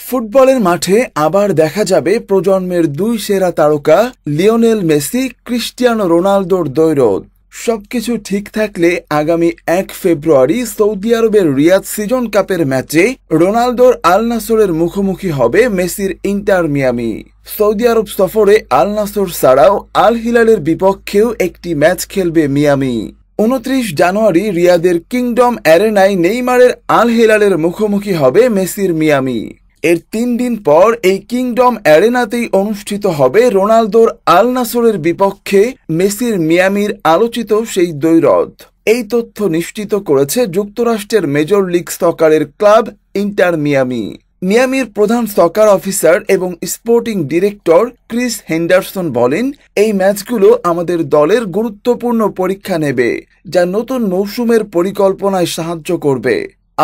ফুটবলের মাঠে আবার দেখা যাবে প্রজন্মের দুই সেরা তারকা লিওনেল মেসি, ক্রিস্টিয়ানো রোনালদোর দ্বৈরথ। সবকিছু ঠিক থাকলে আগামী 1 ফেব্রুয়ারি সৌদি আরবের রিয়াদ সিজন কাপের ম্যাচে রোনালদোর আল নাসরের মুখোমুখি হবে মেসির ইন্টার মিয়ামি। সৌদি আরব সফরে আল নাসর ছাড়াও আল হিলালের বিপক্ষেও একটি ম্যাচ খেলবে মিয়ামি। 29 জানুয়ারি রিয়াদের কিংডম অ্যারেনায় নেইমারের আল হিলালের মুখোমুখি হবে মেসির মিয়ামি। এর 3 দিন পর এই কিংডম অ্যারেনাতেই অনুষ্ঠিত হবে রোনালদোর আল নাসরের বিপক্ষে মেসির মিয়ামির আলোচিত সেই দ্বৈরথ। এই তথ্য নিশ্চিত করেছে যুক্তরাষ্ট্রের মেজর লিগ সকারের ক্লাব ইন্টার মিয়ামি। মিয়ামির প্রধান সকার অফিসার এবং স্পোর্টিং ডিরেক্টর ক্রিস হেন্ডারসন বলেন, এই ম্যাচগুলো আমাদের দলের গুরুত্বপূর্ণ পরীক্ষা নেবে, যা নতুন মৌসুমের পরিকল্পনায় সাহায্য করবে।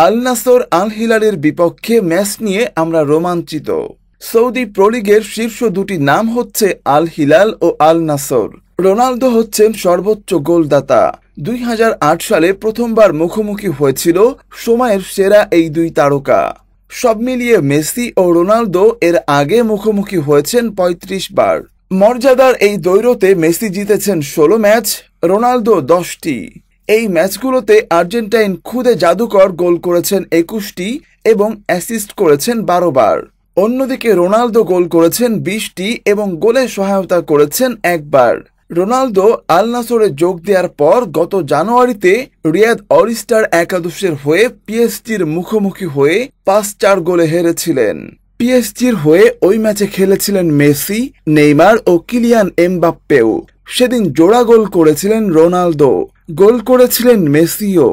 আল নাসর আল হিলালের বিপক্ষে ম্যাচ নিয়ে আমরা রোমাঞ্চিত। সৌদি প্রো লিগের শীর্ষ দুটি নাম হচ্ছে আল হিলাল ও আল নাসর। রোনালদো হচ্ছেন সর্বোচ্চ গোলদাতা। 2008 সালে প্রথমবার মুখোমুখি হয়েছিল সময়ের সেরা এই দুই তারকা। সব মিলিয়ে মেসি ও রোনালদো এর আগে মুখোমুখি হয়েছেন 35 বার। মর্যাদার এই দ্বৈরথে মেসি জিতেছেন 16 ম্যাচ, রোনালদো 10টি। এই ম্যাচগুলোতে আর্জেন্টাইন খুদে জাদুকর গোল করেছেন 21টি এবং অ্যাসিস্ট করেছেন 12 বার। অন্যদিকে রোনালদো গোল করেছেন 20টি এবং গোলে সহায়তা করেছেন 1 বার। রোনালদো আল নাসরে যোগ দেওয়ার পর গত জানুয়ারিতে রিয়াদ অল-স্টার একাদশের হয়ে পিএসজির মুখোমুখি হয়ে 5-4 গোলে হেরেছিলেন। পিএসজির হয়ে ওই ম্যাচে খেলেছিলেন মেসি, নেইমার ও কিলিয়ান এমবাপ্পেও। সেদিন জোড়া গোল করেছিলেন রোনালদো, গোল করেছিলেন মেসিও।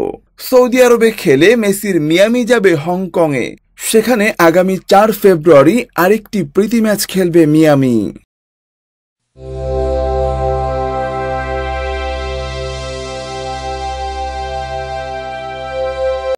সৌদি আরবে খেলে মেসির মিয়ামি যাবে হংকংয়ে। সেখানে আগামী 4 ফেব্রুয়ারি আরেকটি প্রীতি ম্যাচ খেলবে মিয়ামি।